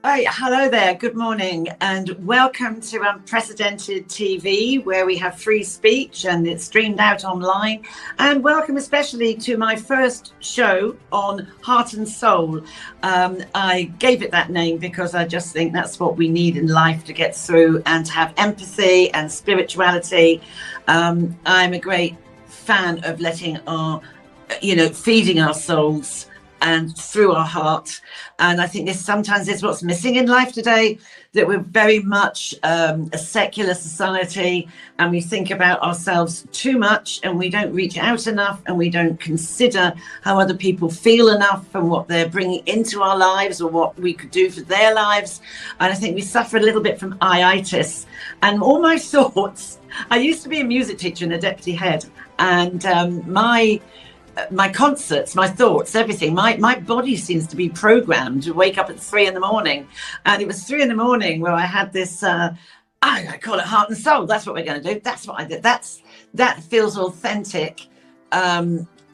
Hi, hello there. Good morning and welcome to Unprecedented TV, where we have free speech and it's streamed out online. And welcome especially to my first show on Heart and Soul. I gave it that name because I just think that's what we need in life to get through and to have empathy and spirituality. I'm a great fan of letting feeding our souls and through our heart. And I think this sometimes is what's missing in life today, that we're very much a secular society and we think about ourselves too much and we don't reach out enough and we don't consider how other people feel enough and what they're bringing into our lives or what we could do for their lives. And I think we suffer a little bit from itis. And all my thoughts, I used to be a music teacher and a deputy head, and my concerts, my thoughts, everything, my body seems to be programmed to wake up at 3 a.m. And it was 3 a.m. where I had this, I call it Heart and Soul. That's what we're going to do. That's what I did. That feels authentic.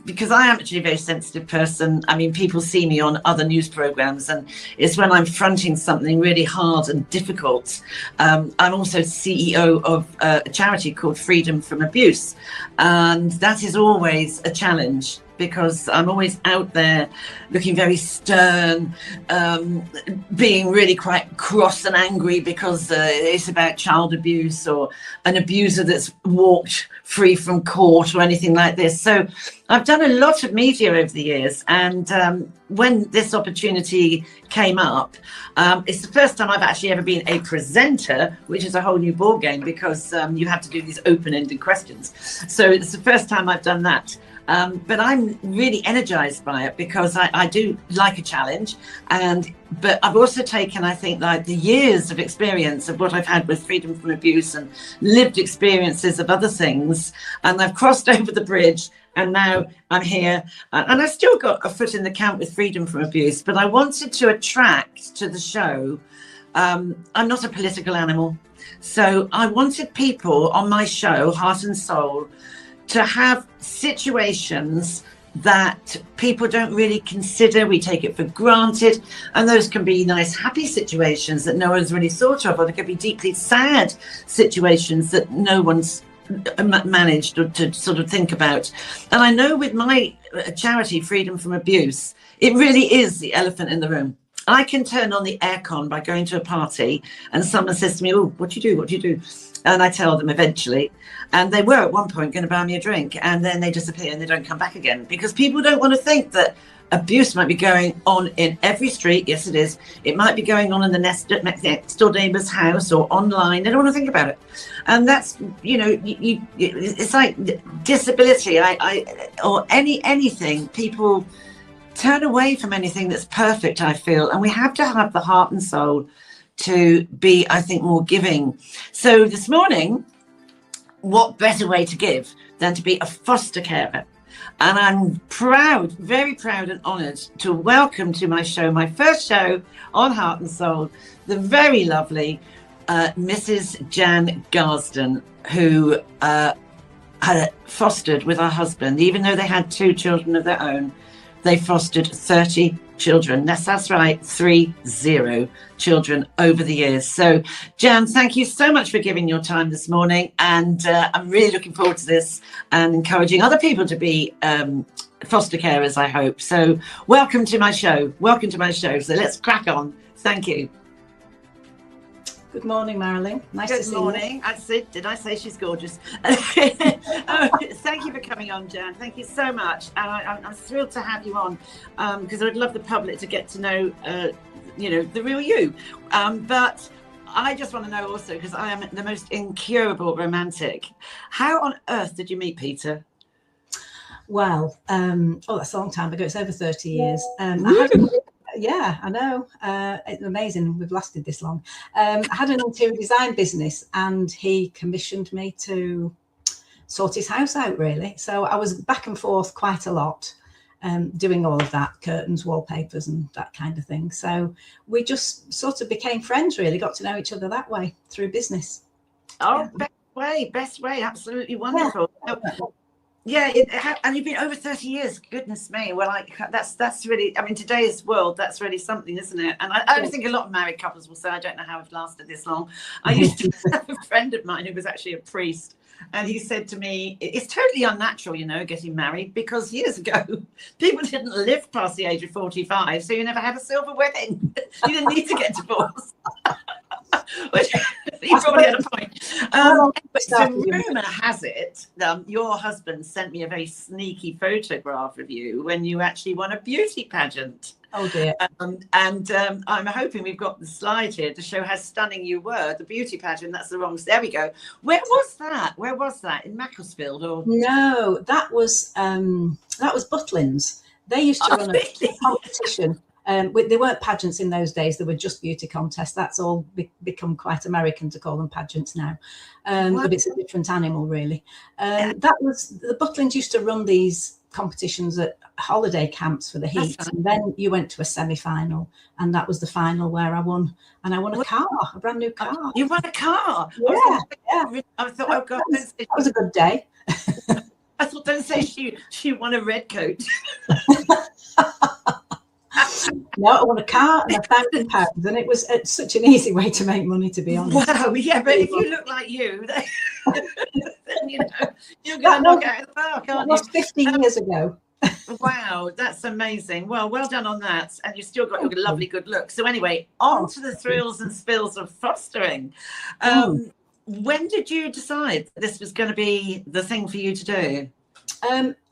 Because I am actually a very sensitive person. I mean, people see me on other news programs and it's when I'm fronting something really hard and difficult. I'm also CEO of a charity called Freedom from Abuse. And that is always a challenge because I'm always out there looking very stern, being really quite cross and angry because it's about child abuse or an abuser that's walked free from court or anything like this. So I've done a lot of media over the years, and when this opportunity came up, it's the first time I've actually ever been a presenter, which is a whole new ball game because you have to do these open-ended questions. So it's the first time I've done that. But I'm really energized by it because I do like a challenge, but I've also taken, I think, like the years of experience of what I've had with Freedom from Abuse and lived experiences of other things, and I've crossed over the bridge and now I'm here, and I've still got a foot in the camp with Freedom from Abuse, but I wanted to attract to the show. I'm not a political animal, so I wanted people on my show, Heart and Soul, to have situations that people don't really consider. We take it for granted, and those can be nice happy situations that no one's really thought of, or they could be deeply sad situations that no one's managed to sort of think about. And I know with my charity Freedom from Abuse, it really is the elephant in the room. I can turn on the aircon by going to a party and someone says to me, "Oh, what do you do?" And I tell them eventually, and they were at one point going to buy me a drink, and then they disappear and they don't come back again because people don't want to think that abuse might be going on in every street. Yes, it is. It might be going on in the next door neighbour's house or online. They don't want to think about it. And that's, it's like disability or anything. People turn away from anything that's perfect, I feel. And we have to have the heart and soul to be, I think, more giving. So this morning, what better way to give than to be a foster carer? And I'm proud, very proud and honoured to welcome to my show, my first show on Heart and Soul, the very lovely Mrs Jan Garsden, who had fostered with her husband. Even though they had 2 children of their own, they fostered 30 children. That's right, 30 children over the years. So, Jan, thank you so much for giving your time this morning. And I'm really looking forward to this and encouraging other people to be foster carers, I hope. So welcome to my show. Welcome to my show. So let's crack on. Thank you. Good morning, Marilyn. Nice to see you. Good morning. Did I say she's gorgeous? Thank you for coming on, Jan. Thank you so much. And I'm thrilled to have you on because I would love the public to get to know, the real you. But I just want to know also, because I am the most incurable romantic. How on earth did you meet Peter? Well, that's a long time ago. It's over 30 years. Yeah, I know. It's amazing we've lasted this long. I had an interior design business and he commissioned me to sort his house out, really. So I was back and forth quite a lot, doing all of that, curtains, wallpapers and that kind of thing. So we just sort of became friends, really, got to know each other that way through business. Oh, yeah. Best way, absolutely wonderful. Yeah. Yeah, and you've been over 30 years. Goodness me. Well, that's really, I mean, today's world, that's really something, isn't it? And I think a lot of married couples will say, I don't know how I've lasted this long. I used to have a friend of mine who was actually a priest, and he said to me, it's totally unnatural, you know, getting married, because years ago, people didn't live past the age of 45, so you never had a silver wedding. You didn't need to get divorced. Which he probably had a point. So rumour has it, your husband sent me a very sneaky photograph of you when you actually won a beauty pageant. Oh dear. I'm hoping we've got the slide here to show how stunning you were. The beauty pageant, that's the wrong, there we go. Where was that? Where was that? In Macclesfield? Or no, that was Butlins. They used to run a competition. They weren't pageants in those days. They were just beauty contests. That's all become quite American to call them pageants now. But it's a different animal, really. That was, the Butlins used to run these competitions at holiday camps for the heat. And then you went to a semi-final, and that was the final where I won. And I won a car, a brand new car. You won a car? Yeah. I thought, oh God. That was a good day. I thought, don't say she won a red coat. No, I won a car and £1,000, and it was such an easy way to make money, to be honest. Wow, yeah, but if you look like you, then you know you're going to knock out of the park, aren't you? That was 50 years ago. Wow, that's amazing. Well done on that, and you've still got your lovely good look. So anyway, on to the thrills and spills of fostering. When did you decide that this was going to be the thing for you to do?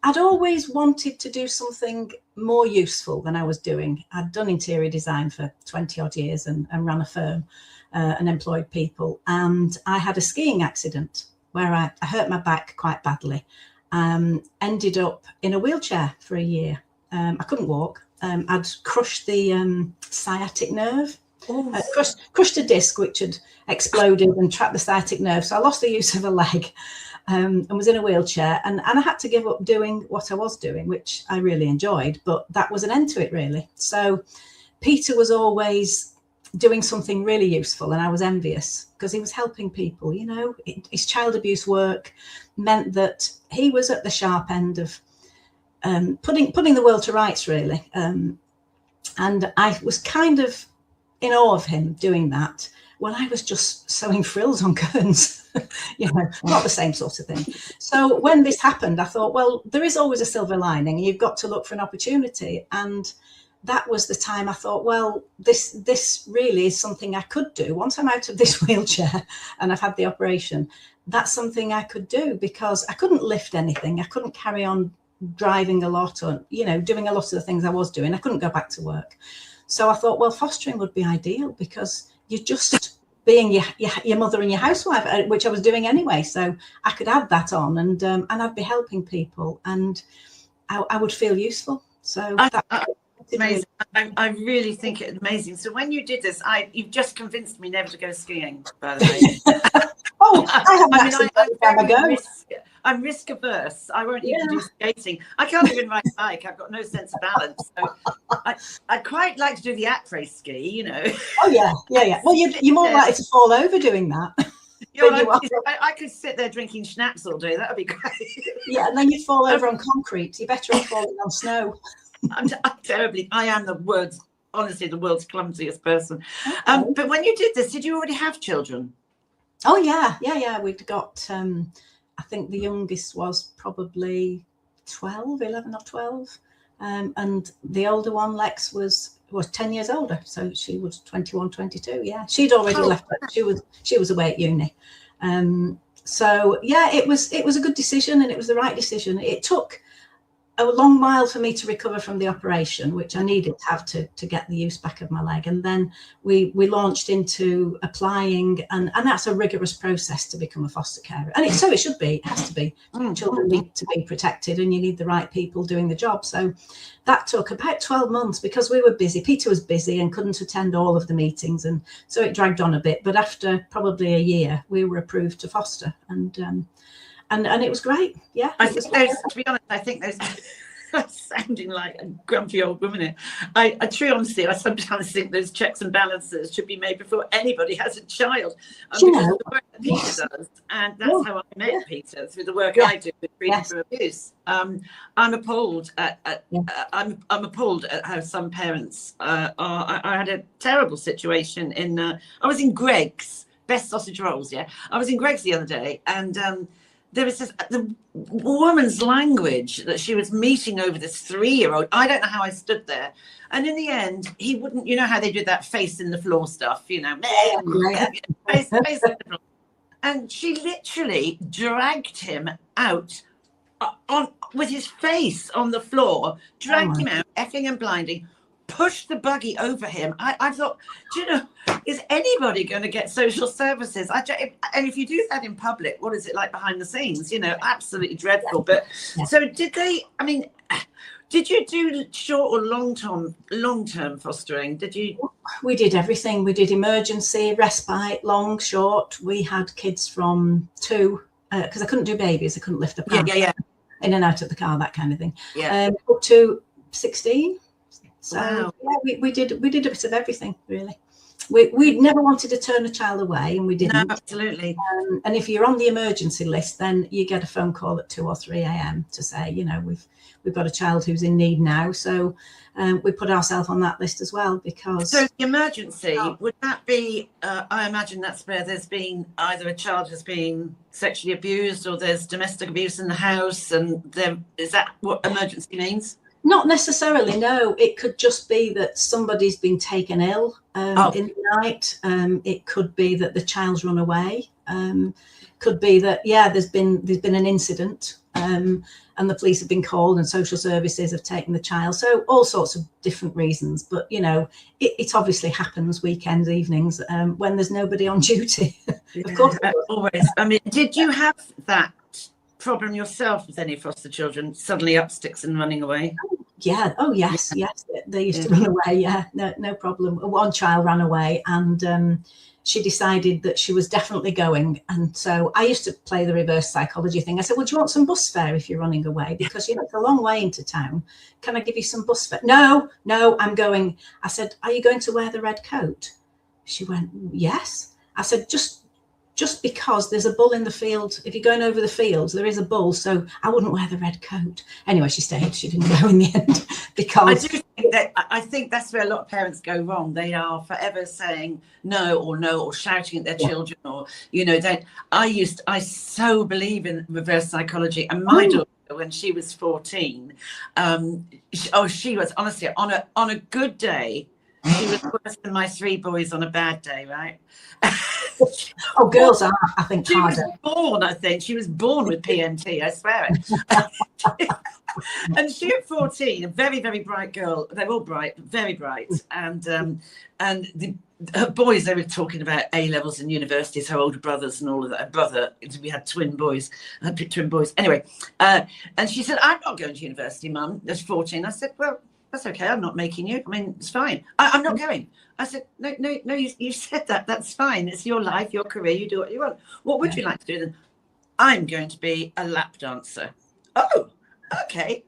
I'd always wanted to do something more useful than I was doing. I'd done interior design for 20 odd years and ran a firm and employed people. And I had a skiing accident where I hurt my back quite badly. Ended up in a wheelchair for a year. I couldn't walk. I'd crushed the sciatic nerve. Crushed a disc which had exploded and trapped the sciatic nerve. So I lost the use of a leg. And was in a wheelchair, and I had to give up doing what I was doing, which I really enjoyed, but that was an end to it, really. So Peter was always doing something really useful, and I was envious because he was helping people. You know, his child abuse work meant that he was at the sharp end of putting the world to rights, really. And I was kind of in awe of him doing that when I was just sewing frills on curtains. You know, not the same sort of thing. So when this happened, I thought, well, there is always a silver lining. You've got to look for an opportunity. And that was the time I thought, well, this really is something I could do. Once I'm out of this wheelchair and I've had the operation, that's something I could do, because I couldn't lift anything. I couldn't carry on driving a lot, or, you know, doing a lot of the things I was doing. I couldn't go back to work. So I thought, well, fostering would be ideal, because you're just being your mother and your housewife, which I was doing anyway. So I could add that on, and I'd be helping people, and I would feel useful. So amazing. I really think it's amazing. So when you did this, you've just convinced me never to go skiing, by the way. I'm risk averse. I won't even do skating. I can't even ride a bike. I've got no sense of balance. So I'd quite like to do the après ski, you know. Oh yeah. Well, you're more likely to fall over doing that. I could sit there drinking schnapps all day. That would be great. Yeah, and then you fall over on concrete. You're better off falling on snow. I'm terribly. I am the world's clumsiest person. Okay. But when you did this, did you already have children? Oh yeah. We'd got. I think the youngest was probably 11 or 12, and the older one, Lex, was 10 years older, so she was 21, 22. Yeah, she'd already left. She was away at uni. So yeah, it was a good decision, and it was the right decision. It took a long while for me to recover from the operation, which I needed to have to get the use back of my leg. And then we launched into applying, and that's a rigorous process to become a foster carer. And so it should be, it has to be. Children need to be protected, and you need the right people doing the job. So that took about 12 months because we were busy. Peter was busy and couldn't attend all of the meetings. And so it dragged on a bit. But after probably a year, we were approved to foster. And it was great. Yeah. To be honest, I think those sounding like a grumpy old woman here. I truly honestly, I sometimes think those checks and balances should be made before anybody has a child. Because the work that Peter does, and that's how I met Peter, through the work I do with freedom from abuse. I'm appalled at I'm appalled at how some parents are. I had a terrible situation in I was in Greg's best sausage rolls. I was in Greg's the other day, and there was the woman's language that she was meeting over this 3-year-old. I don't know how I stood there. And in the end, he wouldn't, you know how they do that face in the floor stuff, you know, face in the floor. And she literally dragged him out with his face on the floor, dragged him out, effing and blinding, pushed the buggy over him. I thought, do you know, is anybody going to get social services? And if you do that in public, what is it like behind the scenes? You know, absolutely dreadful. But so did they? I mean, did you do short or long-term fostering? Did you? We did everything. We did emergency, respite, long, short. We had kids from 2 because I couldn't do babies. I couldn't lift a pram. In and out of the car, that kind of thing. Up to 16. So wow. we did a bit of everything, really. We never wanted to turn a child away, and we didn't. No, absolutely. And if you're on the emergency list, then you get a phone call at 2 or 3 a.m. to say, you know, we've got a child who's in need now. So we put ourselves on that list as well, because. So the emergency, would that be? I imagine that's where there's been either a child has been sexually abused or there's domestic abuse in the house, and is that what emergency means? Not necessarily, no. It could just be that somebody's been taken ill in the night. It could be that the child's run away. Could be that, there's been an incident and the police have been called and social services have taken the child. So all sorts of different reasons. But, you know, it obviously happens weekends, evenings, when there's nobody on duty. Of course. Always. I mean, did you have that problem yourself with any foster children, suddenly up sticks and running away? Yes, they used to run away. No problem. One child ran away, and she decided that she was definitely going. And so I used to play the reverse psychology thing. I said, well, do you want some bus fare if you're running away? Because, you know, it's a long way into town. Can I give you some bus fare? No, I'm going. I said, are you going to wear the red coat? She went, yes. I said, just because there's a bull in the field, if you're going over the fields, there is a bull, so I wouldn't wear the red coat. Anyway, she stayed. She didn't go in the end because I think that's where a lot of parents go wrong. They are forever saying no, or shouting at their children, or, you know, I so believe in reverse psychology. And my daughter, when she was 14, she was honestly on a good day, she was worse than my 3 boys on a bad day, right? Girls are, I think, harder. She was born with PMT, I swear it. And she at 14, a very, very bright girl. They're all bright, very bright. And her boys, they were talking about A-levels and universities, her older brothers and all of that. Her brother, we had twin boys. Anyway, and she said, I'm not going to university, Mum. There's 14. I said, well, that's okay. I'm not making you. I mean, it's fine. I'm not going. I said, no, you said that. That's fine. It's your life, your career. You do what you want. What would you like to do then? I'm going to be a lap dancer. Oh, okay.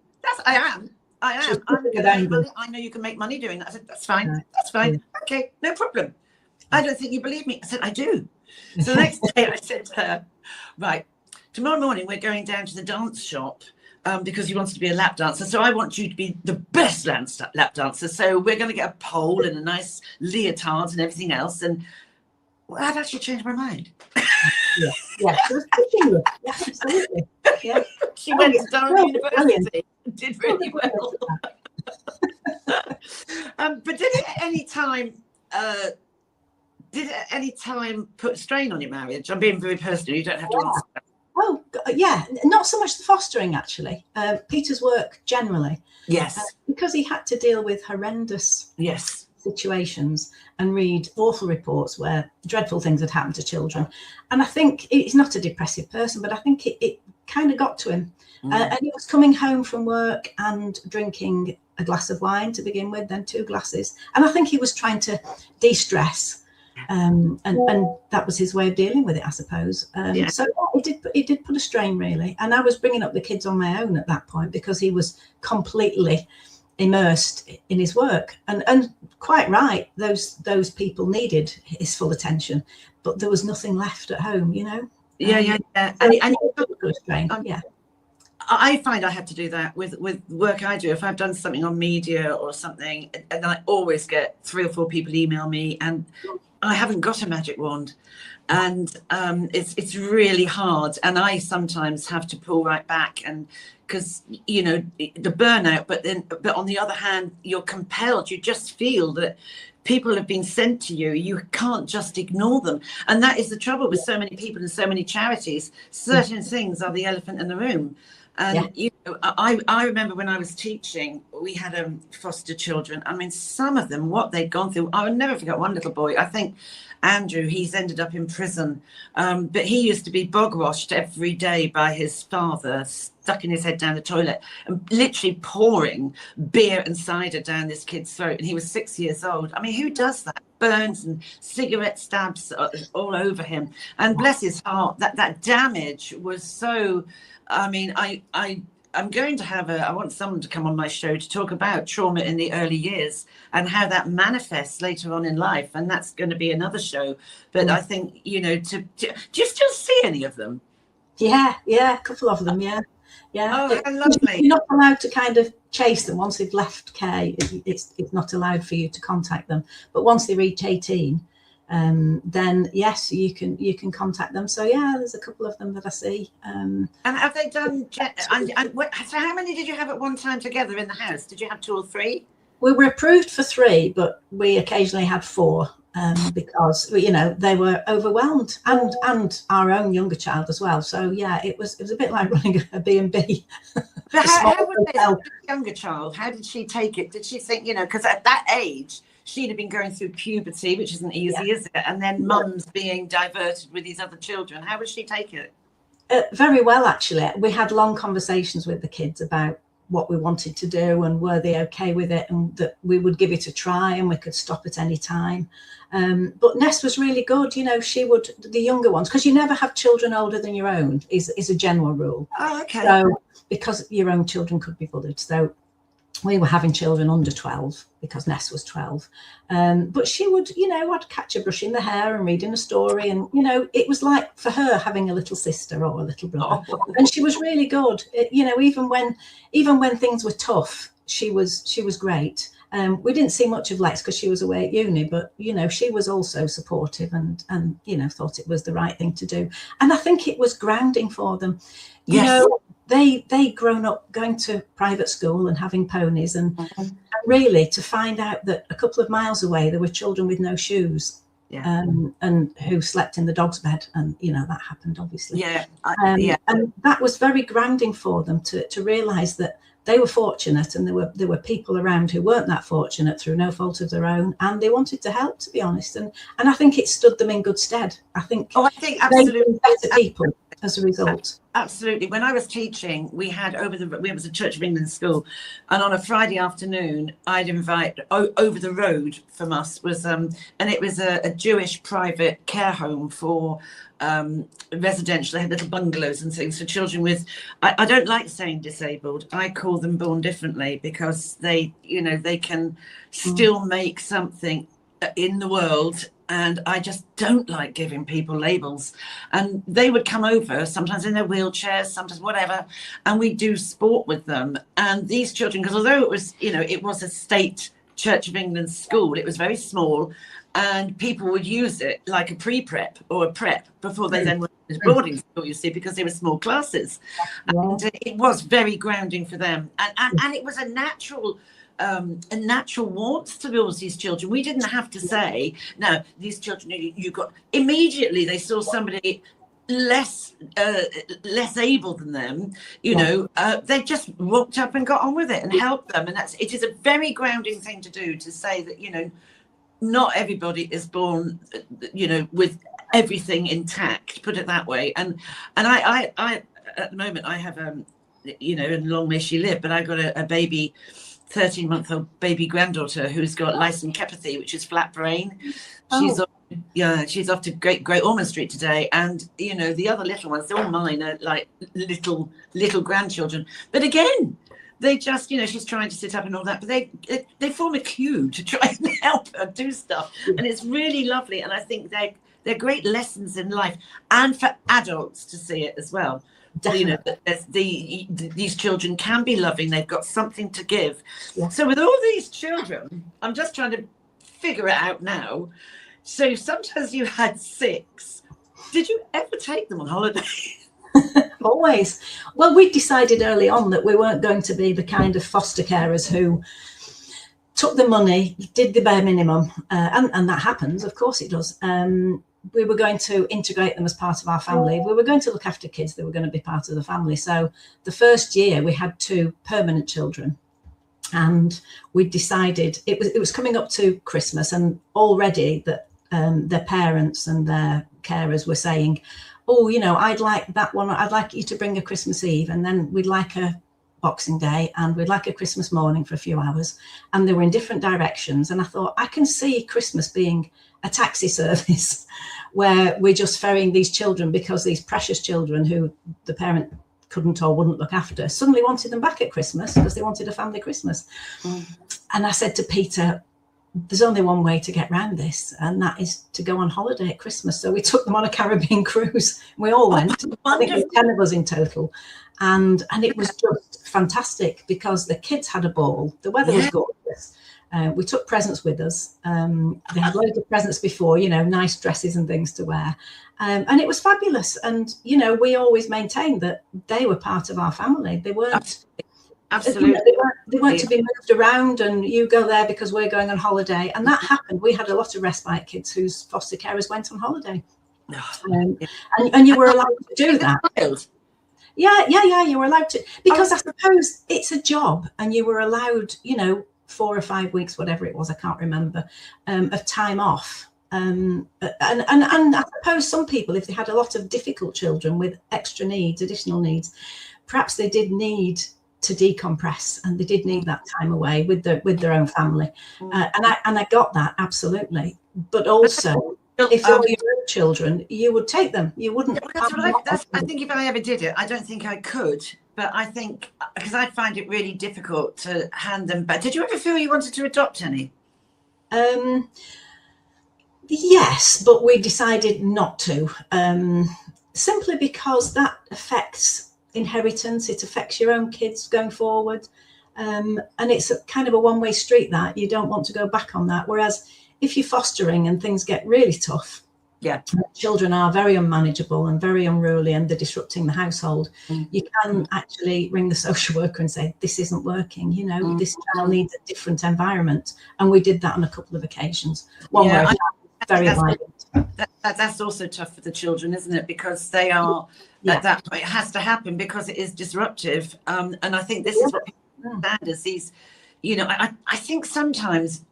I am. I'm going to make money. I know you can make money doing that. I said, that's fine. That's fine. Okay, no problem. I don't think you believe me. I said, I do. So the next day I said to her, right, tomorrow morning we're going down to the dance shop. Because you wanted to be a lap dancer. So I want you to be the best lap dancer. So we're going to get a pole and a nice leotard and everything else. And well, I've actually changed my mind. Yeah, absolutely. Yeah. She went to Durham University and did really well. But did it at any time put strain on your marriage? I'm being very personal. You don't have to answer that. Oh, yeah, not so much the fostering, actually. Peter's work generally. Yes. Because he had to deal with horrendous situations and read awful reports where dreadful things had happened to children. And I think he's not a depressive person, but I think it kind of got to him. And he was coming home from work and drinking a glass of wine to begin with, then 2 glasses. And I think he was trying to de-stress. And that was his way of dealing with it, I suppose. So it did put a strain, really. And I was bringing up the kids on my own at that point because he was completely immersed in his work, and quite right, those people needed his full attention, but there was nothing left at home, you know. And yeah. I find I have to do that with work I do. If I've done something on media or something, and I always get 3 or 4 people email me, and I haven't got a magic wand, and it's really hard. And I sometimes have to pull right back, and because you know the burnout. But on the other hand, you're compelled. You just feel that people have been sent to you. You can't just ignore them, and that is the trouble with so many people and so many charities. Certain things are the elephant in the room. And you know, I remember when I was teaching, we had foster children. I mean, some of them, what they'd gone through. I will never forget one little boy. I think Andrew, he's ended up in prison. But he used to be bog washed every day by his father, stucking his head down the toilet and literally pouring beer and cider down this kid's throat. And he was 6 years old. I mean, who does that? Burns and cigarette stabs all over him. And bless his heart, that damage was so... I mean, I'm going to I want someone to come on my show to talk about trauma in the early years and how that manifests later on in life. And that's going to be another show. But I think, you know, do you still see any of them? Yeah, a couple of them, yeah. Oh, how lovely. You're not allowed to kind of chase them once they've left care. It's not allowed for you to contact them. But once they reach 18, then yes, you can contact them. So yeah, there's a couple of them that I see. And have they done? So how many did you have at one time together in the house? Did you have 2 or 3? We were approved for 3, but we occasionally had 4 because you know they were overwhelmed, and our own younger child as well. So yeah, it was a bit like running a B&B. But how would the younger child? How did she take it? Did she think, you know, because at that age, she'd have been going through puberty, which isn't easy, is it? And then mum's being diverted with these other children. How would she take it? Very well, actually. We had long conversations with the kids about what we wanted to do and were they okay with it, and that we would give it a try and we could stop at any time. But Ness was really good. You know, she would, the younger ones, because you never have children older than your own is a general rule. Oh, okay. So because your own children could be bullied. So we were having children under 12 because Ness was 12. But she would, you know, I'd catch her brushing the hair and reading a story. And, you know, it was like for her having a little sister or a little brother. Oh. And she was really good. You know, even when things were tough, she was great. We didn't see much of Lex because she was away at uni, but, you know, she was also supportive and, you know, thought it was the right thing to do. And I think it was grounding for them. You know, they grown up going to private school and having ponies and really to find out that a couple of miles away there were children with no shoes and who slept in the dog's bed, and you know that happened obviously. And that was very grounding for them to realize that they were fortunate, and there were people around who weren't that fortunate through no fault of their own, and they wanted to help, to be honest. And I think it stood them in good stead. I think absolutely better people as a result. Absolutely. When I was teaching, we was a Church of England school, and on a Friday afternoon, I'd invite over the road from us was and it was a Jewish private care home for residential. They had little bungalows and things for children with, I don't like saying disabled. I call them born differently, because they, you know, they can still make something in the world. And I just don't like giving people labels. And they would come over, sometimes in their wheelchairs, sometimes whatever, and we'd do sport with them. And these children, because although it was, you know, it was a state Church of England school, it was very small, and people would use it like a pre-prep or a prep before they then went to boarding school, you see, because they were small classes. And it was very grounding for them. And it was a natural warmth towards these children. We didn't have to say, no, these children, you got, immediately they saw somebody less able than them, you know, they just walked up and got on with it and helped them. And it is a very grounding thing to do, to say that, you know, not everybody is born, you know, with everything intact, put it that way. And I at the moment I have you know, and long may she live, but I got a baby, 13-month-old baby granddaughter who's got lysencepathy, which is flat brain. She's Yeah, she's off to Great Ormond Street today, and you know the other little ones, all mine are like little grandchildren. But again, they just, you know, she's trying to sit up and all that, but they form a queue to try and help her do stuff, and it's really lovely. And I think they're great lessons in life, and for adults to see it as well. Definitely. You know, these children can be loving. They've got something to give. Yeah. So with all these children, I'm just trying to figure it out now. So sometimes you had 6. Did you ever take them on holiday? Always. Well, we decided early on that we weren't going to be the kind of foster carers who took the money, did the bare minimum, and that happens, of course it does. We were going to integrate them as part of our family. We were going to look after kids that were going to be part of the family. So the first year we had 2 permanent children, and we decided it was coming up to Christmas, and already that their parents and their carers were saying, oh, you know, I'd like that one. I'd like you to bring a Christmas Eve, and then we'd like a Boxing Day, and we'd like a Christmas morning for a few hours. And they were in different directions. And I thought, I can see Christmas being a taxi service where we're just ferrying these children, because these precious children who the parent couldn't or wouldn't look after suddenly wanted them back at Christmas because they wanted a family Christmas. And I said to Peter, there's only one way to get around this, and that is to go on holiday at Christmas. So we took them on a Caribbean cruise. We all went. I think there were 10 of us in total. And it was just fantastic because the kids had a ball. The weather was gorgeous. We took presents with us. They had loads of presents before, you know, nice dresses and things to wear. And it was fabulous. And, you know, we always maintained that they were part of our family. They weren't. Absolutely. They weren't to be moved around and you go there because we're going on holiday. And that happened. We had a lot of respite kids whose foster carers went on holiday. And you were allowed to do that. Yeah, you were allowed to. Because I suppose it's a job, and you were allowed, you know, 4 or 5 weeks, whatever it was, I can't remember, of time off. And I suppose some people, if they had a lot of difficult children with extra needs, additional needs, perhaps they did need to decompress, and they did need that time away with their own family. And I got that, absolutely. But also, if they were your own children, you would take them. You wouldn't. I think if I ever did it, I don't think I could. But I think, because I find it really difficult to hand them back. Did you ever feel you wanted to adopt any? Yes, but we decided not to. Simply because that affects inheritance. It affects your own kids going forward. And it's a kind of a one-way street that you don't want to go back on that. Whereas if you're fostering and things get really tough, children are very unmanageable and very unruly, and they're disrupting the household, you can actually ring the social worker and say, this isn't working, you know, this child needs a different environment. And we did that on a couple of occasions. One where very violent. That's also tough for the children, isn't it? Because they are at that point, it has to happen because it is disruptive. And I think this is what people understand as these, you know, I think sometimes,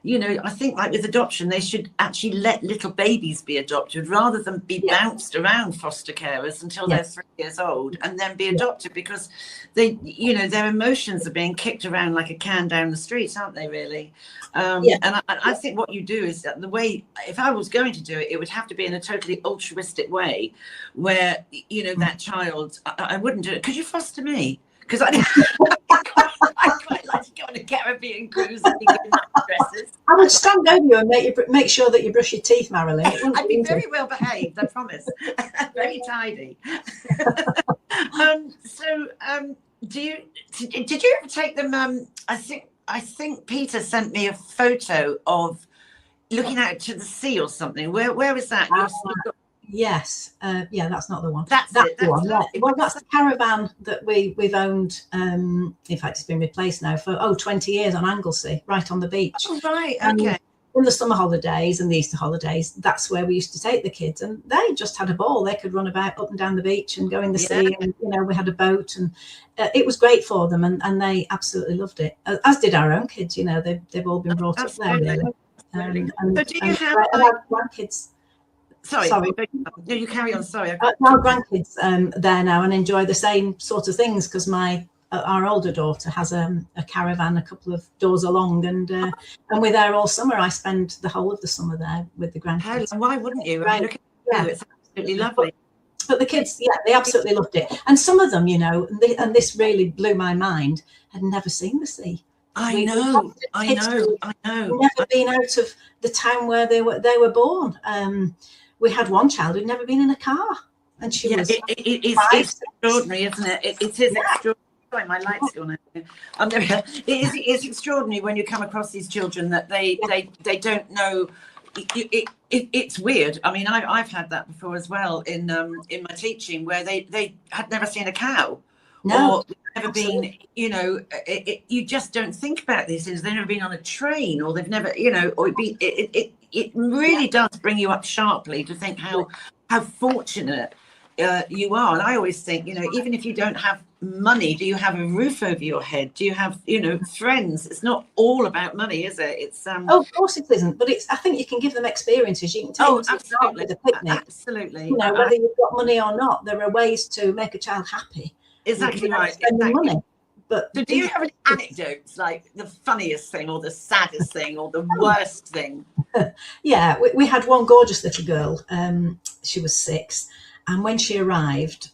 you know, I think like with adoption, they should actually let little babies be adopted rather than be bounced around foster carers until they're 3 years old and then be adopted, because they, you know, their emotions are being kicked around like a can down the street, aren't they, really? And I think what you do is that the way, if I was going to do it, it would have to be in a totally altruistic way where, you know, that child, I wouldn't do it. Could you foster me? Because I quite like to go on a Caribbean cruise and be given dresses. I would stand over you and make sure that you brush your teeth, Marilyn. I'd be very well behaved, I promise. Very tidy. Did you ever take them? I think Peter sent me a photo of looking out to the sea or something. Where was that? Yes, that's not the one. That's the one. Well, that's the caravan that we've owned. In fact, it's been replaced now for 20 years on Anglesey, right on the beach. Oh, right, okay. In the summer holidays and the Easter holidays, that's where we used to take the kids, and they just had a ball. They could run about up and down the beach and go in the sea, and you know, we had a boat, and it was great for them, and they absolutely loved it, as did our own kids. You know, they've all been brought up there, really. So do you have grandkids? Sorry. No, you carry on. Sorry. Our grandkids there now and enjoy the same sort of things, because my our older daughter has a caravan a couple of doors along, and we're there all summer. I spend the whole of the summer there with the grandkids. Why wouldn't you? Right. I mean, look at you. It's absolutely lovely. But the kids, yeah, they absolutely loved it. And some of them, you know, and this really blew my mind, had never seen the sea. I know. Never been out of the town where they were born. We had one child who'd never been in a car, and she was. It's extraordinary, isn't it? It is extraordinary. Sorry, my light's gone out. It's extraordinary when you come across these children that they don't know. It's weird. I mean, I've had that before as well in my teaching, where they had never seen a cow. No, or never been, you know, you just don't think about these things. They've never been on a train, or they've never, you know, or it really does bring you up sharply to think how fortunate you are. And I always think, you know, even if you don't have money, do you have a roof over your head? Do you have, you know, friends? It's not all about money, is it? It's oh, of course it isn't. But I think you can give them experiences. You can take them to the picnic. Absolutely. You know, whether you've got money or not, there are ways to make a child happy. Exactly right. Spending money. But so do you have any anecdotes, like the funniest thing or the saddest thing or the worst thing? Yeah, we had one gorgeous little girl. She was 6. And when she arrived,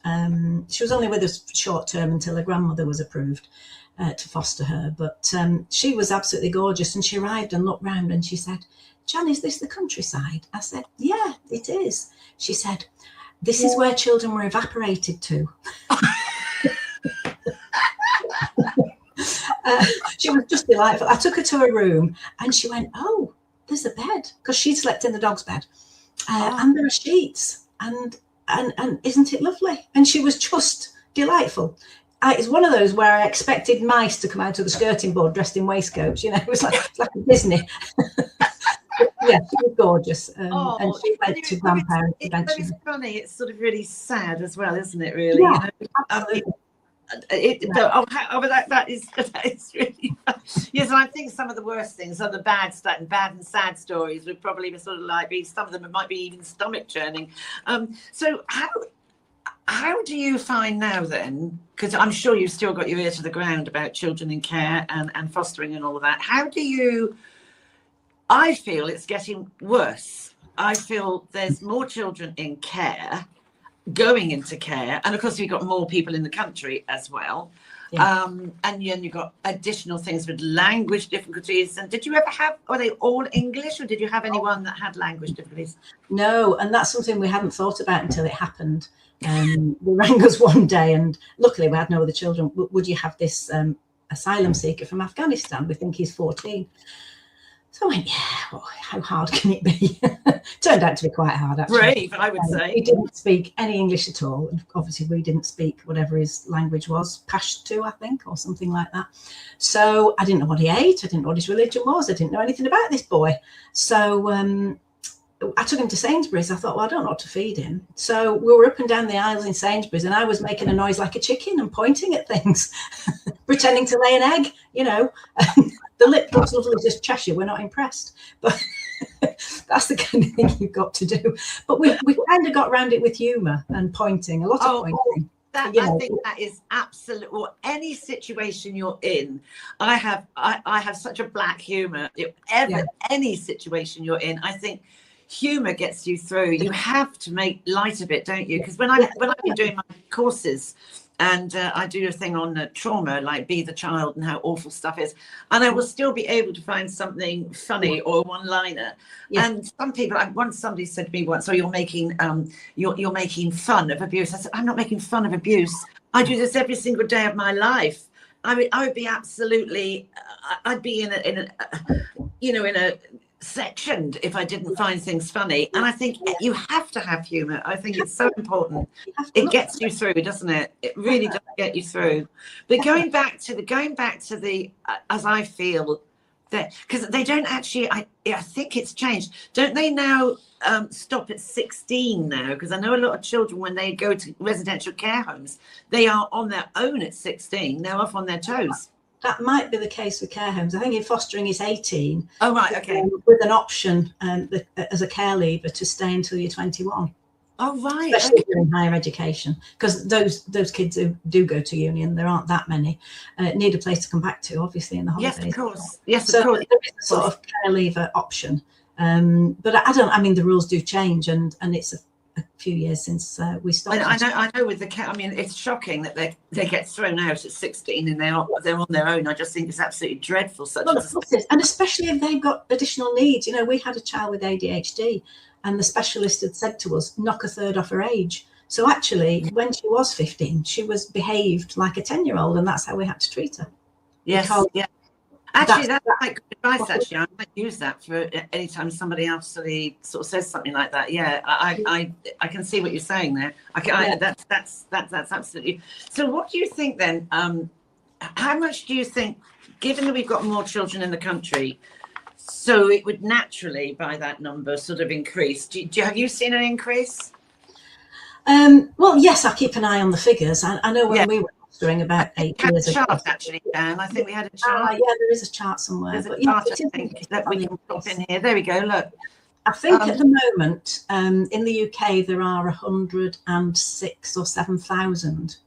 she was only with us short term until her grandmother was approved to foster her. But she was absolutely gorgeous. And she arrived and looked round and she said, "Jan, is this the countryside?" I said, "Yeah, it is." She said, "This is where children were evaporated to." She was just delightful. I took her to her room and she went, "Oh, there's a bed," because she'd slept in the dog's bed, and there are sheets, and isn't it lovely? And she was just delightful. It's one of those where I expected mice to come out of the skirting board dressed in waistcoats. You know, it was like a Disney. Yeah, she was gorgeous, and she went to grandparents eventually. It's funny. It's sort of really sad as well, isn't it? Really, yeah, you know? absolutely. That is really fun. Yes, and I think some of the worst things are the bad and sad stories would probably be sort of like some of them might be even stomach churning. So how do you find now then, because I'm sure you've still got your ear to the ground about children in care and fostering and all of that, I feel it's getting worse. I feel there's more children in care, going into care, and of course we've got more people in the country as well. Yeah. And then you've got additional things with language difficulties. And did you ever were they all English, or did you have anyone that had language difficulties? No, and that's something we hadn't thought about until it happened. They rang us one day, and luckily we had no other children. Would you have this asylum seeker from Afghanistan? We think he's 14. So I went, yeah, well, how hard can it be? Turned out to be quite hard, actually. Brave, I would say. He didn't speak any English at all. And obviously, we didn't speak whatever his language was, Pashto, I think, or something like that. So I didn't know what he ate. I didn't know what his religion was. I didn't know anything about this boy. So I took him to Sainsbury's. I thought, well, I don't know what to feed him. So we were up and down the aisles in Sainsbury's, and I was making a noise like a chicken and pointing at things, pretending to lay an egg, you know. The lip looks lovely as Cheshire. We're not impressed, but that's the kind of thing you've got to do. But we kind of got around it with humour and pointing, a lot of pointing. I think that is absolute. Or any situation you're in, I have such a black humour. Any situation you're in, I think humour gets you through. You have to make light of it, don't you? Because when I've been doing my courses, and I do a thing on trauma, like Be the Child and how awful stuff is, and I will still be able to find something funny or a one-liner. Yeah. And some people, somebody said to me once, "Oh, you're making fun of abuse." I said, "I'm not making fun of abuse. I do this every single day of my life." I would be absolutely, I'd be in a sectioned if I didn't find things funny. And I think you have to have humour. I think it's so important. It gets you through, doesn't it? It really does get you through. But going back to the as I feel that, because they don't actually, I think it's changed, don't they now stop at 16 now? Because I know a lot of children, when they go to residential care homes, they are on their own at 16. They're off on their toes. That might be the case with care homes. I think in fostering is 18. Oh, right, okay. With an option as a care leaver to stay until you're 21. Oh, right. Especially in higher education, because those kids who do go to uni, and there aren't that many, need a place to come back to, obviously, in the holidays. Yes, of course. Yes, so of course. There is a sort of care leaver option. But I mean, the rules do change, and it's a few years since we stopped. I know with the I mean, it's shocking that they get thrown out at 16 and they're on their own. I just think it's absolutely dreadful. And especially if they've got additional needs. You know, we had a child with ADHD, and the specialist had said to us, knock a third off her age. So actually, when she was 15, she was behaved like a 10-year-old, and that's how we had to treat her. Yes, yeah. Actually, that's quite good advice. Actually, I might use that for any time somebody actually sort of says something like that. Yeah, I can see what you're saying there. That's absolutely. So, what do you think then? How much do you think, given that we've got more children in the country, so it would naturally, by that number, sort of increase? Have you seen an increase? Well, yes, I keep an eye on the figures. I know when we were fostering about 8 years ago. Actually, Dan, I think we had a chart. Yeah, there is a chart somewhere. There's a chart, I think, that we can pop in here. There we go, look. I think at the moment, in the UK, there are 106 or 7,000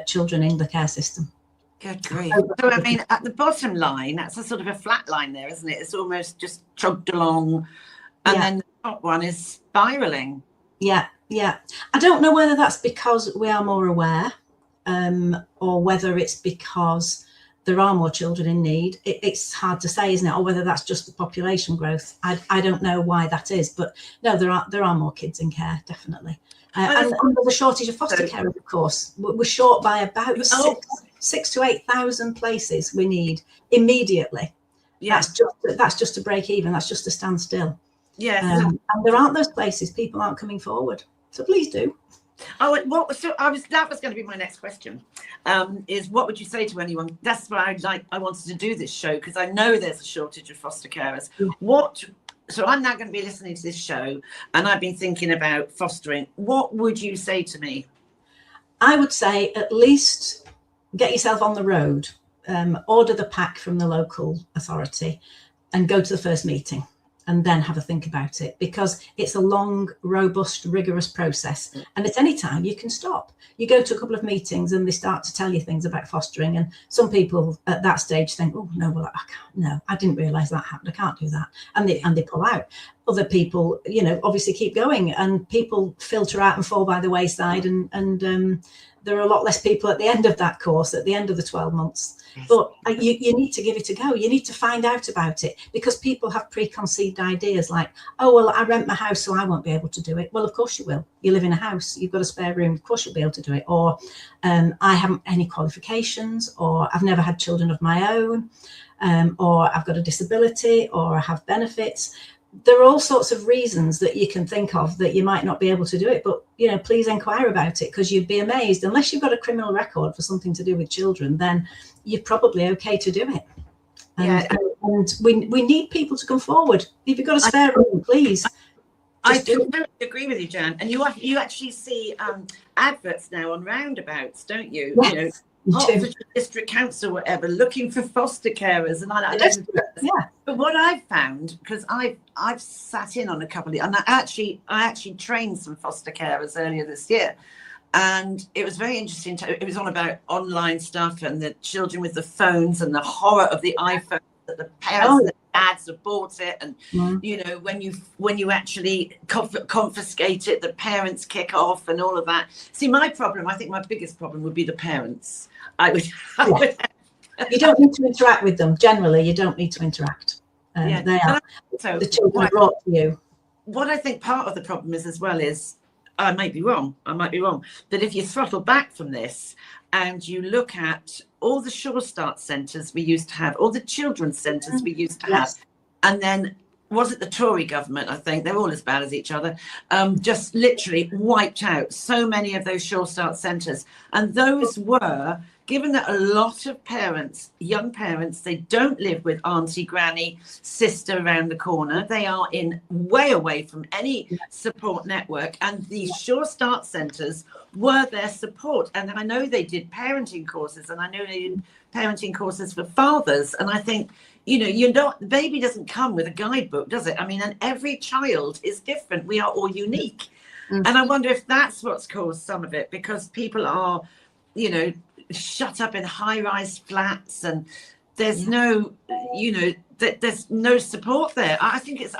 children in the care system. Good grief. So, I mean, at the bottom line, that's a sort of a flat line there, isn't it? It's almost just chugged along. And then the top one is spiralling. Yeah. I don't know whether that's because we are more aware, or whether it's because there are more children in need. It's hard to say, isn't it? Or whether that's just the population growth. I don't know why that is, but no, there are more kids in care, definitely. And the shortage of foster care, of course. We're short by about 6,000 to 8,000 places we need immediately. Yeah. That's just a break even. That's just a standstill. Yeah. And there aren't those places. People aren't coming forward. So please do. Oh, that was going to be my next question. Is what would you say to anyone? That's why I wanted to do this show, because I know there's a shortage of foster carers. So I'm now going to be listening to this show, and I've been thinking about fostering. What would you say to me? I would say at least get yourself on the road, order the pack from the local authority, and go to the first meeting, and then have a think about it, because it's a long, robust, rigorous process. And at any time you can stop. You go to a couple of meetings and they start to tell you things about fostering. And some people at that stage think, oh, no, well, I can't. No, I didn't realise that happened. I can't do that. And they pull out. Other people, obviously keep going, and people filter out and fall by the wayside. And there are a lot less people at the end of that course, at the end of the 12 months. But you need to give it a go. You need to find out about it, because people have preconceived ideas like, oh, well, I rent my house, so I won't be able to do it. Well, of course you will. You live in a house. You've got a spare room. Of course you'll be able to do it. Or I haven't any qualifications, or I've never had children of my own, or I've got a disability, or I have benefits. There are all sorts of reasons that you can think of that you might not be able to do it, but please inquire about it, because you'd be amazed. Unless you've got a criminal record for something to do with children, then you're probably okay to do it. And we need people to come forward. If you've got a spare room, please. I totally agree with you, Jan. And you actually see adverts now on roundabouts, don't you? Yes. Hertfordshire District Council, whatever, looking for foster carers, But what I've found, because I've sat in on a couple of, and I actually trained some foster carers earlier this year, and it was very interesting. It was on about online stuff and the children with the phones and the horror of the iPhone, that the parents and the dads have bought it, and when you actually confiscate it, the parents kick off and all of that. See, I think my biggest problem would be the parents. You don't need to interact with them. Generally, you don't need to interact. They are the children are brought to you. What I think part of the problem is as well is, I might be wrong, that if you throttle back from this and you look at all the Sure Start centres we used to have, all the children's centres we used to have, and then was it the Tory government? I think they're all as bad as each other. Just literally wiped out so many of those Sure Start centres, and those were, given that a lot of parents, young parents, they don't live with auntie, granny, sister around the corner. They are way away from any support network. And these Sure Start centres were their support. And I know they did parenting courses, and I know they did parenting courses for fathers. And I think, the baby doesn't come with a guidebook, does it? I mean, and every child is different. We are all unique. And I wonder if that's what's caused some of it, because people are, you know, shut up in high-rise flats, and there's no, you know, there's no support there. I think it's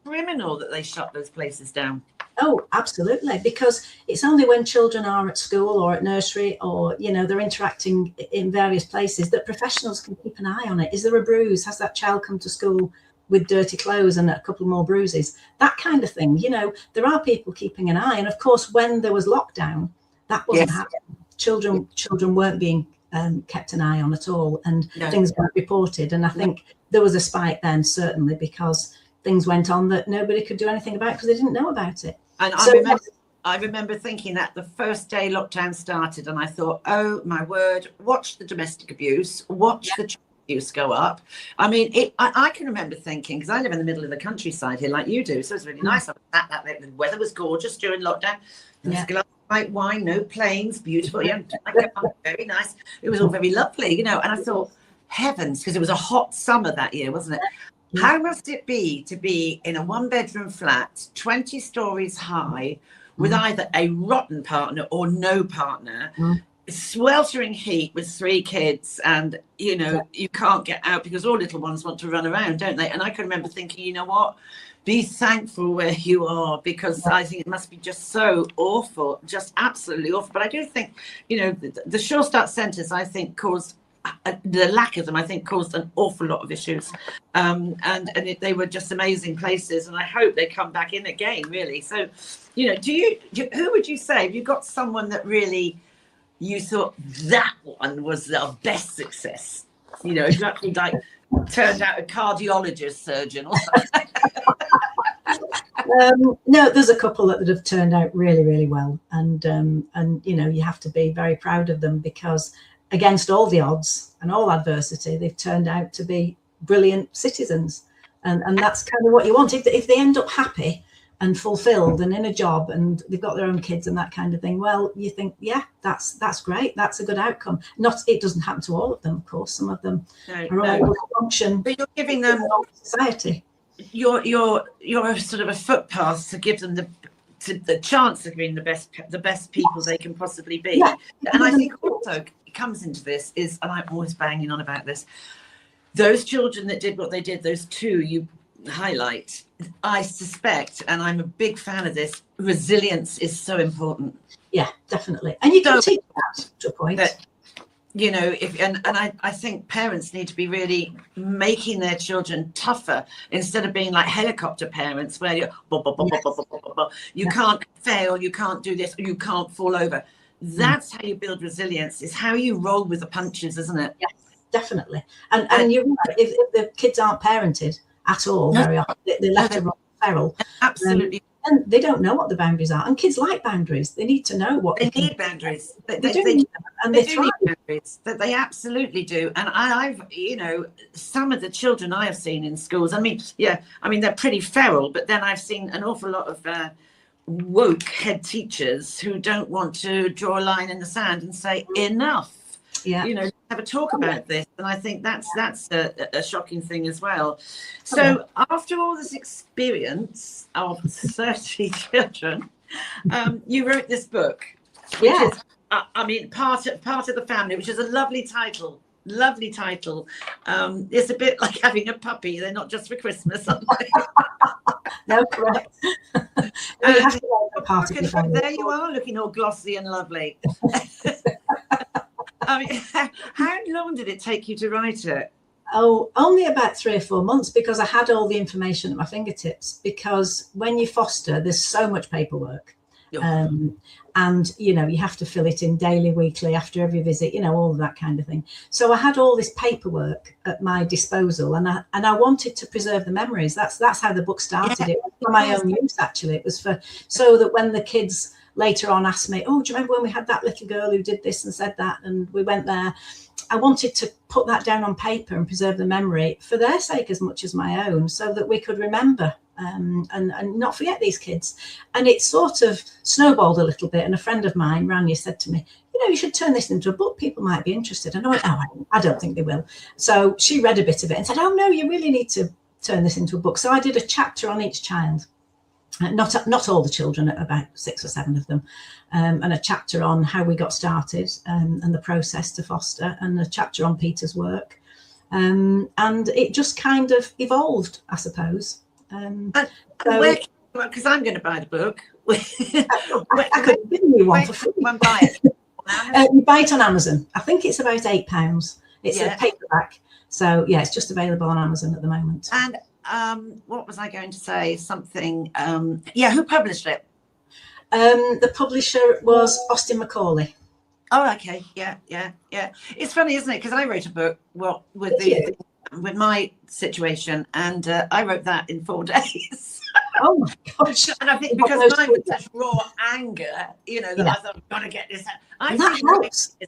criminal that they shut those places down. Oh, absolutely, because it's only when children are at school or at nursery, or, you know, they're interacting in various places, that professionals can keep an eye on it. Is there a bruise? Has that child come to school with dirty clothes and a couple more bruises? That kind of thing. You know, there are people keeping an eye. And of course, when there was lockdown, that wasn't happening. Children weren't being kept an eye on at all, and things weren't reported. And I think there was a spike then, certainly, because things went on that nobody could do anything about because they didn't know about it. And I remember thinking that the first day lockdown started, and I thought, oh my word, watch the domestic abuse, watch the child abuse go up. I mean, I can remember thinking, because I live in the middle of the countryside here like you do, so it's really nice. I was that the weather was gorgeous during lockdown. There was a glass of white wine, no planes, beautiful, very nice. It was all very lovely, you know. And I thought, heavens, because it was a hot summer that year, wasn't it? How must it be to be in a one-bedroom flat, 20 stories high, with either a rotten partner or no partner, sweltering heat with 3 kids, and, you know, you can't get out because all little ones want to run around, don't they? And I can remember thinking, you know what? Be thankful where you are, because I think it must be just so awful, just absolutely awful. But I do think, you know, the Sure Start centres, I think, caused the lack of them, I think, caused an awful lot of issues, and they were just amazing places, and I hope they come back in again, really. So, you know, who would you say, have you got someone that really you thought that one was the best success, you know, exactly, like turned out a cardiologist, surgeon or something? No, there's a couple that have turned out really, really well, and you know, you have to be very proud of them, because against all the odds and all adversity, they've turned out to be brilliant citizens. And that's kind of what you want. If they end up happy and fulfilled and in a job and they've got their own kids and that kind of thing, well, you think, yeah, that's great. That's a good outcome. It doesn't happen to all of them, of course. Some of them are able to function. But you're giving them society. You're sort of a footpath to give them the chance of being the best people they can possibly be. Yeah. And I think also comes into this is, and I'm always banging on about this, those children that did what they did, those 2 you highlight, I suspect, and I'm a big fan of this, resilience is so important. Yeah, definitely. And you can teach that to a point. That, you know, I think parents need to be really making their children tougher, instead of being like helicopter parents where you can't fail, you can't do this, you can't fall over. That's how you build resilience, is how you roll with the punches, isn't it? Yes, definitely. And you're right, if the kids aren't parented at all, very often, they're left to run feral. Absolutely. And they don't know what the boundaries are. And kids like boundaries. They need to know what they need. Boundaries. They do need boundaries. They absolutely do. And I've, you know, some of the children I have seen in schools, I mean, they're pretty feral, but then I've seen an awful lot of woke head teachers who don't want to draw a line in the sand and say enough. Yeah, you know, have a talk about this, and I think that's a shocking thing as well. So after all this experience of 30 children, you wrote this book, which is, I mean, part of the family, which is a lovely title. It's a bit like having a puppy. They're not just for Christmas, are they? No, correct. There you are, looking all glossy and lovely. I mean, how long did it take you to write it? Oh, only about 3 or 4 months, because I had all the information at my fingertips. Because when you foster, there's so much paperwork. And, you know, you have to fill it in daily, weekly, after every visit, you know, all of that kind of thing. So I had all this paperwork at my disposal, and I wanted to preserve the memories. That's how the book started. It was for my own use, actually. It was so that when the kids later on asked me, oh, do you remember when we had that little girl who did this and said that, and we went there, I wanted to put that down on paper and preserve the memory for their sake as much as my own, so that we could remember and not forget these kids. And it sort of snowballed a little bit. And a friend of mine, Rania, said to me, you know, you should turn this into a book. People might be interested. And I went, oh, I don't think they will. So she read a bit of it and said, oh, no, you really need to turn this into a book. So I did a chapter on each child. not all the children, about 6 or 7 of them, and a chapter on how we got started and the process to foster, and a chapter on Peter's work, and it just kind of evolved, I suppose. Because I'm going to buy the book. I could have given you one for free. Buy it. You buy it on Amazon. I think it's about £8. It's a paperback, so yeah, it's just available on Amazon at the moment. And what was I going to say? Something. Who published it? The publisher was Austin Macaulay. Oh, okay. Yeah. It's funny, isn't it? Because I wrote a book, with my situation, and I wrote that in 4 days. Oh my gosh! And I think because mine was such raw anger, that I thought, I've got to get this out. I think it's a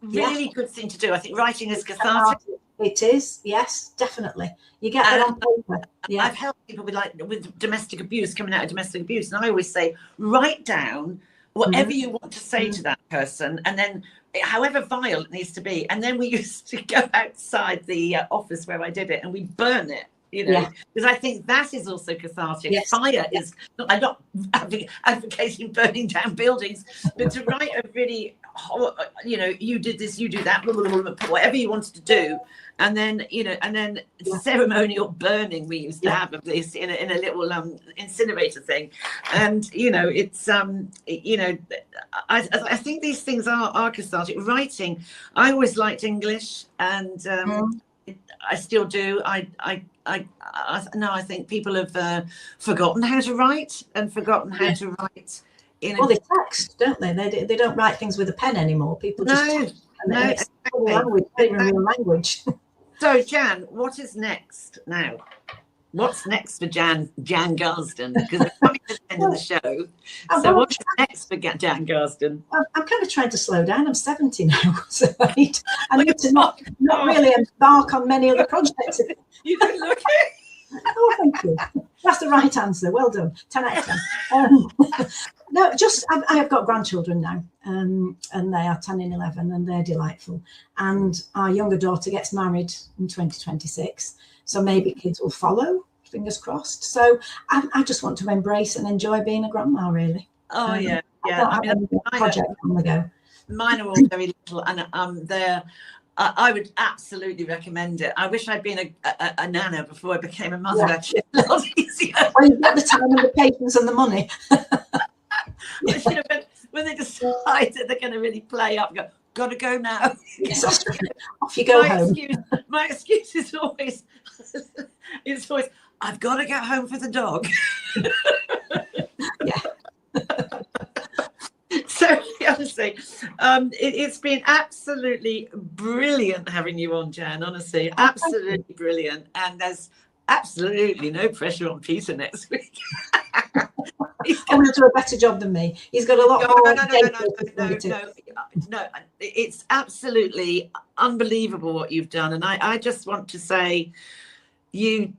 really good thing to do. I think writing is cathartic. It is, yes, definitely. You get that on paper. Yeah. I've helped people with domestic abuse, coming out of domestic abuse, and I always say, write down whatever you want to say to that person, and then however vile it needs to be, and then we used to go outside the office where I did it and we burn it, because I think that is also cathartic. Yes. Fire is, I'm not advocating burning down buildings, but to write a really, you did this, you do that, blah, blah, blah, blah, whatever you wanted to do, and then ceremonial burning we used to have of this in a little incinerator thing, and it's I think these things are cathartic. Writing, I always liked English, and I still do. I think people have forgotten how to write and forgotten how to write. Well, they text, don't they? They don't write things with a pen anymore. People just text. Exactly. Language, real language. So, Jan, what is next now? What's next for Jan Garsden? Because we're coming to the end of the show. So what's next for Jan Garsden? I'm kind of trying to slow down. I'm 70 now, so I need to not really embark on many other projects. You don't look it. Oh, thank you. That's the right answer. Well done. 10 out of 10. No, just I have got grandchildren now, and they are 10 and 11, and they're delightful. And our younger daughter gets married in 2026, so maybe kids will follow. Fingers crossed. So I just want to embrace and enjoy being a grandma, really. Oh yeah. I mean, project on the go. Mine are all very little, and they're. I would absolutely recommend it. I wish I'd been a nana before I became a mother. Yeah. Actually, a lot easier. Well, you've got the time and the patience and the money. When they decide that they're going to really play up, got to go now. Yes, off you go home. My excuse is always, I've got to get home for the dog. Yeah. So honestly, it's been absolutely brilliant having you on, Jan. Honestly, absolutely brilliant. And there's absolutely no pressure on Peter next week. He's going to do a better job than me. He's got a lot more. No. It's absolutely unbelievable what you've done, and I just want to say, you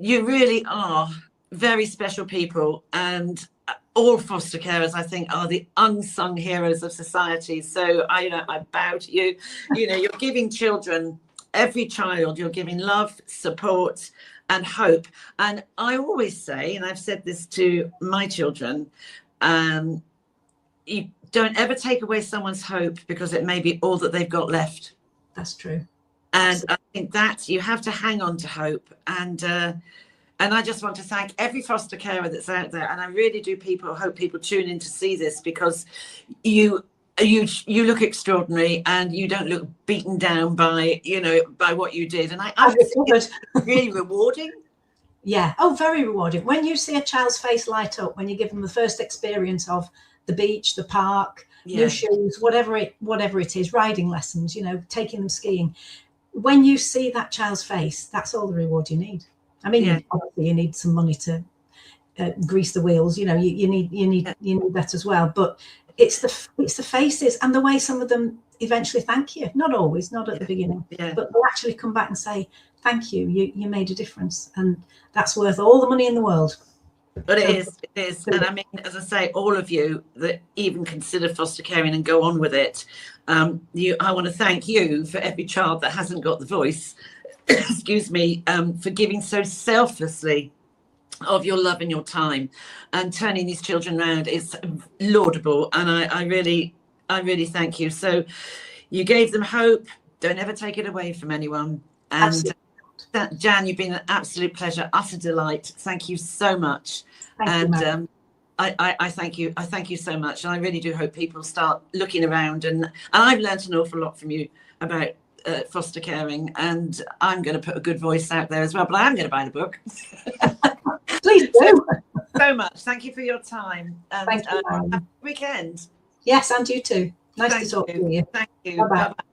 really are very special people, and all foster carers, I think, are the unsung heroes of society. So I bow to you. You're giving children, every child, you're giving love, support, and hope. And I always say, and I've said this to my children, you don't ever take away someone's hope, because it may be all that they've got left. That's true. And I think that you have to hang on to hope. And I just want to thank every foster carer that's out there. And I really do hope people tune in to see this, because you look extraordinary, and you don't look beaten down by what you did. And I think it's really rewarding. Yeah. Oh, very rewarding. When you see a child's face light up, when you give them the first experience of the beach, the park, new shoes, whatever it is, riding lessons, taking them skiing. When you see that child's face, that's all the reward you need. I mean, obviously you need some money to grease the wheels. You need that as well. But it's the faces and the way some of them eventually thank you. Not always, not at the beginning, but they'll actually come back and say, "Thank you. You made a difference," and that's worth all the money in the world. But it is, and I mean, as I say, all of you that even consider foster caring and go on with it, I want to thank you for every child that hasn't got the voice. Excuse me, for giving so selflessly of your love and your time, and turning these children around is laudable. And I really thank you. So you gave them hope. Don't ever take it away from anyone. And Jan, you've been an absolute pleasure, utter delight. Thank you so much. Thank you, I thank you. I thank you so much. And I really do hope people start looking around. And I've learnt an awful lot from you about foster caring, and I'm going to put a good voice out there as well. But I am going to buy the book. Please do. So much. Thank you for your time. And thank you. Have a good weekend. Yes, and you too. Nice to talk to you. Thank you. Bye-bye. Bye-bye.